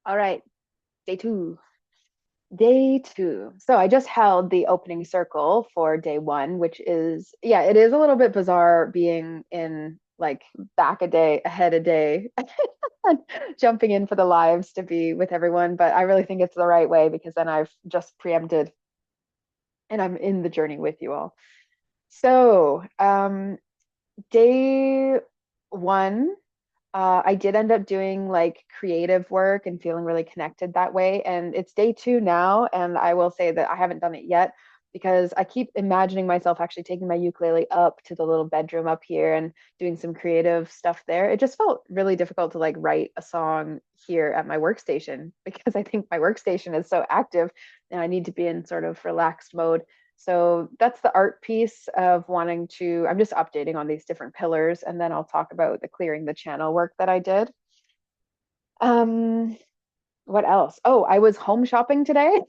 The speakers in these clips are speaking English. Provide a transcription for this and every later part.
All right, day two. Day two. So I just held the opening circle for day one, which is, yeah, it is a little bit bizarre being in like back a day, ahead a day, and jumping in for the lives to be with everyone. But I really think it's the right way because then I've just preempted and I'm in the journey with you all. So, day one, I did end up doing like creative work and feeling really connected that way. And it's day two now, and I will say that I haven't done it yet because I keep imagining myself actually taking my ukulele up to the little bedroom up here and doing some creative stuff there. It just felt really difficult to like write a song here at my workstation because I think my workstation is so active and I need to be in sort of relaxed mode. So that's the art piece of wanting to, I'm just updating on these different pillars, and then I'll talk about the clearing the channel work that I did. Um, what else? Oh, I was home shopping today.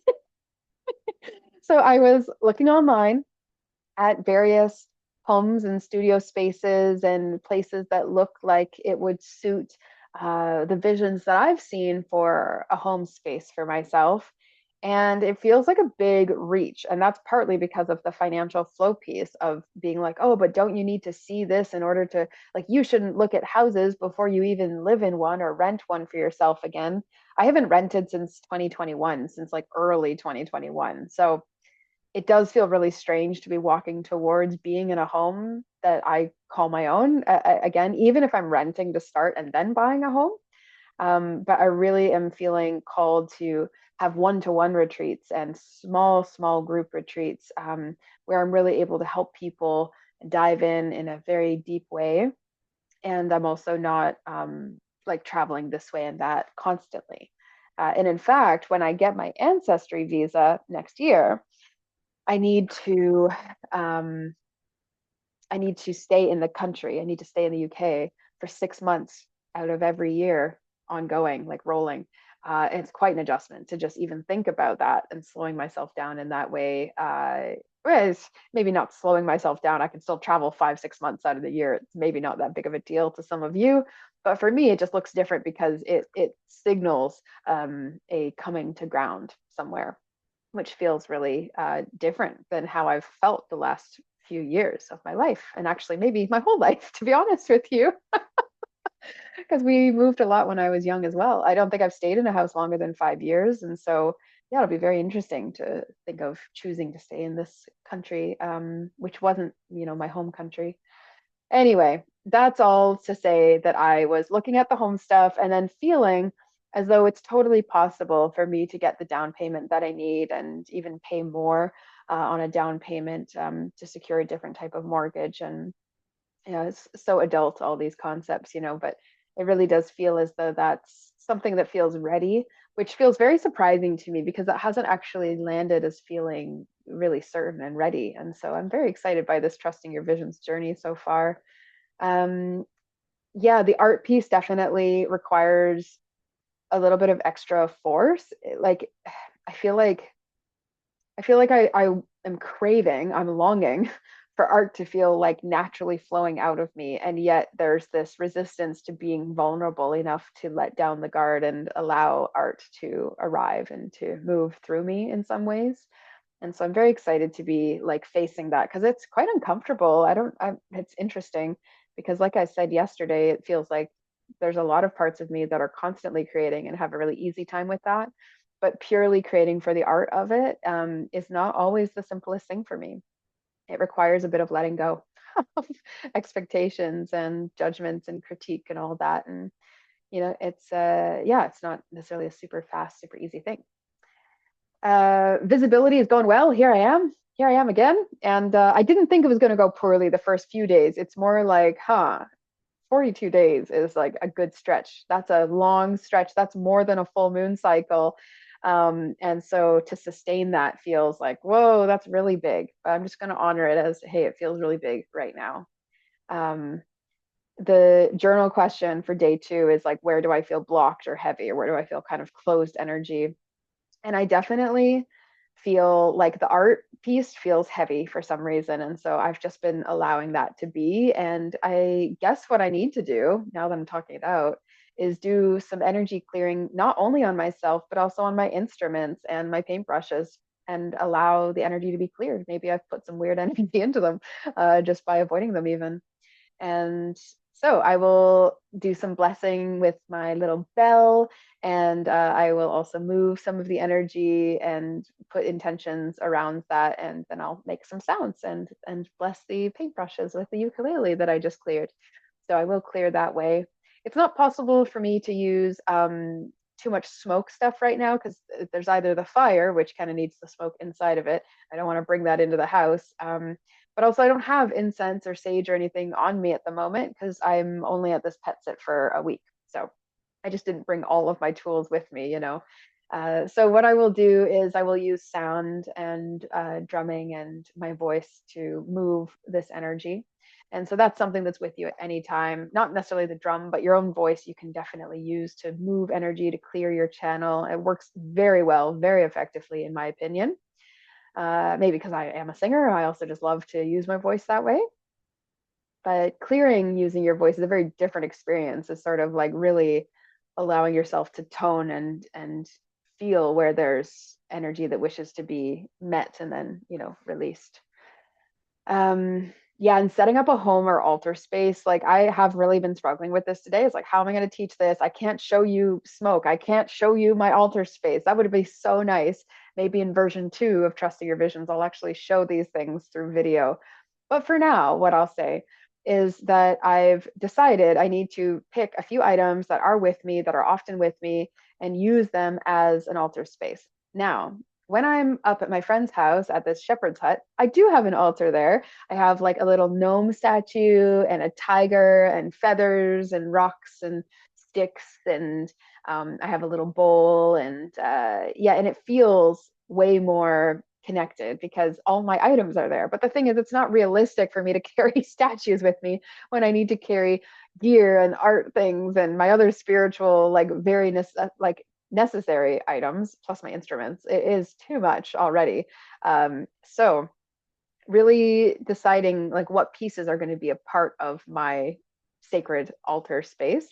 So I was looking online at various homes and studio spaces and places that look like it would suit the visions that I've seen for a home space for myself. And it feels like a big reach. And that's partly because of the financial flow piece of being like, oh, but don't you need to see this in order to, like, you shouldn't look at houses before you even live in one or rent one for yourself again. I haven't rented since 2021, since like early 2021. So it does feel really strange to be walking towards being in a home that I call my own. Again, even if I'm renting to start and then buying a home. But I really am feeling called to have one-to-one retreats and small group retreats where I'm really able to help people dive in a very deep way. And I'm also not like traveling this way and that constantly. And in fact, when I get my ancestry visa next year, I need to um, I need to stay in the country. I need to stay in the UK for 6 months out of every year, ongoing, like rolling. It's quite an adjustment to just even think about that and slowing myself down in that way. Whereas maybe not slowing myself down, I can still travel 5, 6 months out of the year. It's maybe not that big of a deal to some of you, but for me, it just looks different because it signals a coming to ground somewhere, which feels really different than how I've felt the last few years of my life, and actually maybe my whole life, to be honest with you, because we moved a lot when I was young as well. I don't think I've stayed in a house longer than 5 years, and so yeah, it'll be very interesting to think of choosing to stay in this country, which wasn't, my home country. Anyway, that's all to say that I was looking at the home stuff and then feeling as though it's totally possible for me to get the down payment that I need and even pay more on a down payment to secure a different type of mortgage. And it's so adult, all these concepts, but it really does feel as though that's something that feels ready, which feels very surprising to me because it hasn't actually landed as feeling really certain and ready. And so I'm very excited by this trusting your visions journey so far. Um, yeah, the art piece definitely requires a little bit of extra force. Like I feel like I am craving, I'm longing for art to feel like naturally flowing out of me. And yet there's this resistance to being vulnerable enough to let down the guard and allow art to arrive and to move through me in some ways. And so I'm very excited to be like facing that because it's quite uncomfortable. It's interesting because, like I said yesterday, it feels like there's a lot of parts of me that are constantly creating and have a really easy time with that. But purely creating for the art of it is not always the simplest thing for me. It requires a bit of letting go of expectations and judgments and critique and all that. And, yeah, it's not necessarily a super fast, super easy thing. Visibility is going well. Here I am. Here I am again. And I didn't think it was going to go poorly the first few days. It's more like, 42 days is like a good stretch. That's a long stretch. That's more than a full moon cycle. And so to sustain that feels like, whoa, that's really big. But I'm just going to honor it as, hey, it feels really big right now. Um, the journal question for day two is like, where do I feel blocked or heavy, or where do I feel kind of closed energy? And I definitely feel like the art piece feels heavy for some reason. And so I've just been allowing that to be. And I guess what I need to do now that I'm talking it out is do some energy clearing, not only on myself, but also on my instruments and my paintbrushes, and allow the energy to be cleared. Maybe I've put some weird energy into them just by avoiding them, even. And so I will do some blessing with my little bell, and I will also move some of the energy and put intentions around that, and then I'll make some sounds and bless the paintbrushes with the ukulele that I just cleared. So I will clear that way. It's not possible for me to use too much smoke stuff right now because there's either the fire, which kind of needs the smoke inside of it. I don't want to bring that into the house. But also, I don't have incense or sage or anything on me at the moment because I'm only at this pet sit for a week. So I just didn't bring all of my tools with me, you know. So what I will do is I will use sound and drumming and my voice to move this energy. And so that's something that's with you at any time, not necessarily the drum, but your own voice you can definitely use to move energy to clear your channel. It works very well, very effectively, in my opinion. Maybe because I am a singer, I also just love to use my voice that way. But clearing using your voice is a very different experience. It's sort of like really allowing yourself to tone and feel where there's energy that wishes to be met and then, you know, released. Yeah, and setting up a home or altar space, like I have really been struggling with this today. It's like, how am I going to teach this? I can't show you smoke. I can't show you my altar space. That would be so nice. Maybe in version 2 of Trusting Your Visions, I'll actually show these things through video. But for now, what I'll say is that I've decided I need to pick a few items that are with me, that are often with me, and use them as an altar space. Now, when I'm up at my friend's house at this shepherd's hut, I do have an altar there. I have like a little gnome statue and a tiger and feathers and rocks and sticks, and I have a little bowl, and yeah, and it feels way more connected because all my items are there. But the thing is, it's not realistic for me to carry statues with me when I need to carry gear and art things and my other spiritual, like very like necessary items plus my instruments. It is too much already. So really deciding like what pieces are going to be a part of my sacred altar space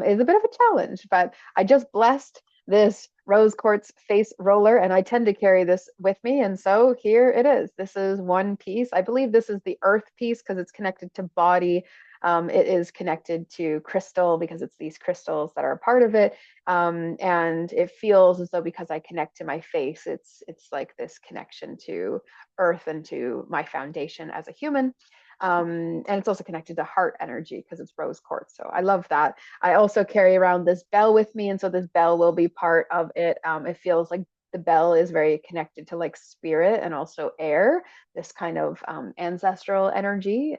is a bit of a challenge, but I just blessed this rose quartz face roller and I tend to carry this with me. And so here it is. This is one piece. I believe this is the earth piece because it's connected to body. It is connected to crystal because it's these crystals that are a part of it. And it feels as though because I connect to my face, it's like this connection to earth and to my foundation as a human. And it's also connected to heart energy because it's rose quartz. So I love that. I also carry around this bell with me. And so this bell will be part of it. It feels like the bell is very connected to like spirit and also air, this kind of ancestral energy.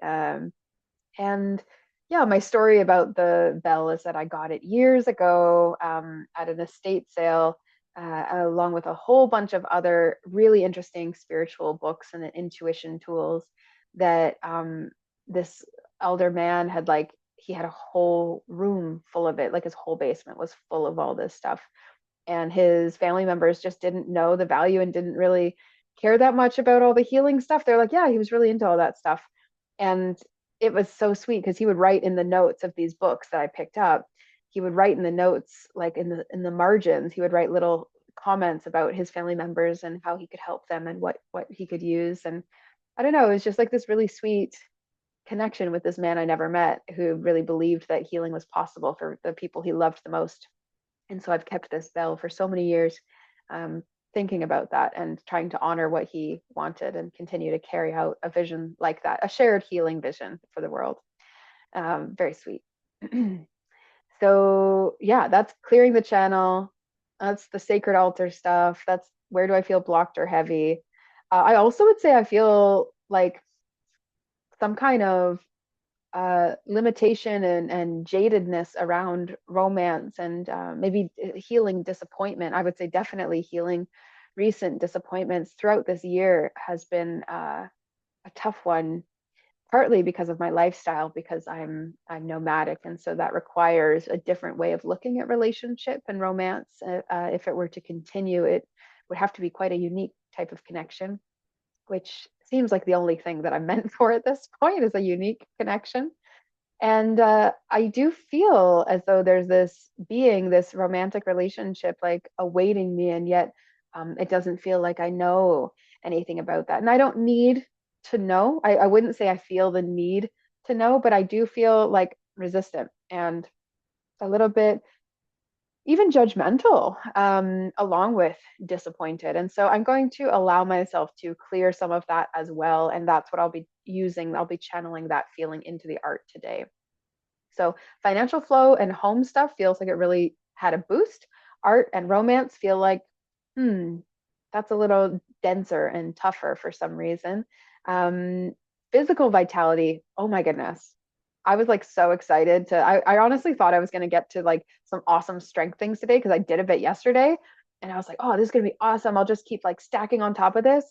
And yeah, my story about the bell is that I got it years ago at an estate sale, along with a whole bunch of other really interesting spiritual books and intuition tools that this elder man had, like, he had a whole room full of it, like his whole basement was full of all this stuff. And his family members just didn't know the value and didn't really care that much about all the healing stuff. They're like, yeah, he was really into all that stuff. And it was so sweet because he would write in the notes of these books that I picked up. He would write in the notes, like in the margins, he would write little comments about his family members and how he could help them and what he could use. And I don't know, it was just like this really sweet connection with this man I never met who really believed that healing was possible for the people he loved the most. And so I've kept this bell for so many years, thinking about that and trying to honor what he wanted and continue to carry out a vision like that, a shared healing vision for the world. Very sweet. So yeah, that's clearing the channel. That's the sacred altar stuff. That's where do I feel blocked or heavy. I also would say I feel like some kind of limitation and jadedness around romance and maybe healing disappointment. I would say definitely healing recent disappointments throughout this year has been a tough one, partly because of my lifestyle, because I'm nomadic, and so that requires a different way of looking at relationship and romance. If it were to continue, it would have to be quite a unique type of connection, which seems like the only thing that I'm meant for at this point is a unique connection. And I do feel as though there's this being, this romantic relationship, like awaiting me, and yet it doesn't feel like I know anything about that. And I don't need to know. I wouldn't say I feel the need to know, but I do feel like resistant and a little bit even judgmental, along with disappointed. And so I'm going to allow myself to clear some of that as well. And that's what I'll be using. I'll be channeling that feeling into the art today. So financial flow and home stuff feels like it really had a boost. Art and romance feel like, hmm, that's a little denser and tougher for some reason. Um, Physical vitality, oh my goodness. I was like so excited I honestly thought I was going to get to like some awesome strength things today because I did a bit yesterday. And I was like, oh, this is going to be awesome. I'll just keep like stacking on top of this.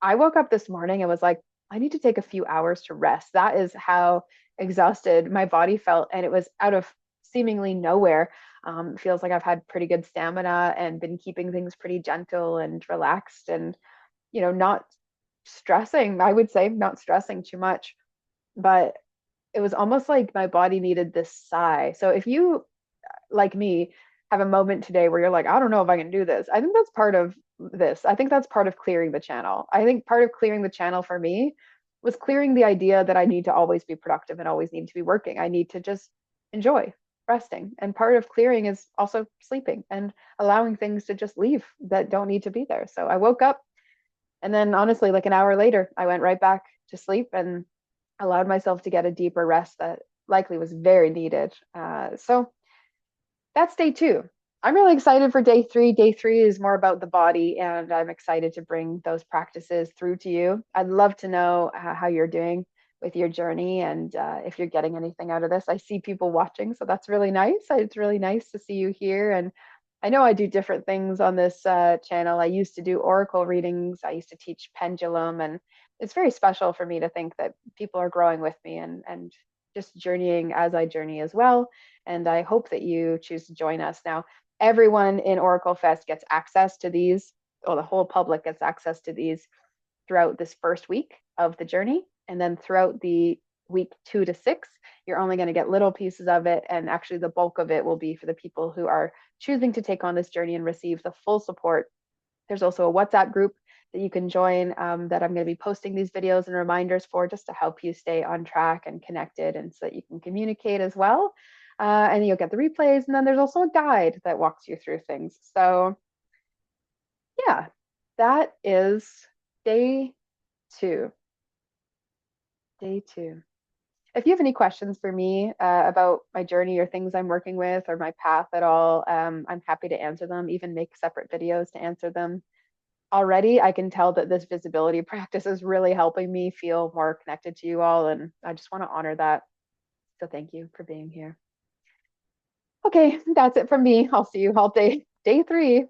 I woke up this morning and was like, I need to take a few hours to rest. That is how exhausted my body felt. And it was out of seemingly nowhere. Feels like I've had pretty good stamina and been keeping things pretty gentle and relaxed and, not stressing, I would say, not stressing too much. But it was almost like my body needed this sigh. So if you, like me, have a moment today where you're like, I don't know if I can do this, I think that's part of this. I think that's part of clearing the channel. I think part of clearing the channel for me was clearing the idea that I need to always be productive and always need to be working. I need to just enjoy resting. And part of clearing is also sleeping and allowing things to just leave that don't need to be there. So I woke up and then honestly, like an hour later, I went right back to sleep and allowed myself to get a deeper rest that likely was very needed. So that's day two. I'm really excited for day three. Day three is more about the body, and I'm excited to bring those practices through to you. I'd love to know how you're doing with your journey and if you're getting anything out of this. I see people watching, so that's really nice. It's really nice to see you here. And I know I do different things on this channel. I used to do oracle readings, I used to teach pendulum, and it's very special for me to think that people are growing with me and just journeying as I journey as well. And I hope that you choose to join us. Now, everyone in Oracle Fest gets access to these, or the whole public gets access to these throughout this first week of the journey. And then throughout the week 2 to 6, you're only going to get little pieces of it. And actually, the bulk of it will be for the people who are choosing to take on this journey and receive the full support. There's also a WhatsApp group that you can join, that I'm going to be posting these videos and reminders for, just to help you stay on track and connected and so that you can communicate as well. And you'll get the replays. And then there's also a guide that walks you through things. So yeah, that is day two. Day two. If you have any questions for me about my journey or things I'm working with or my path at all, I'm happy to answer them, even make separate videos to answer them. Already, I can tell that this visibility practice is really helping me feel more connected to you all, and I just want to honor that. So thank you for being here. Okay, that's it from me. I'll see you all day three.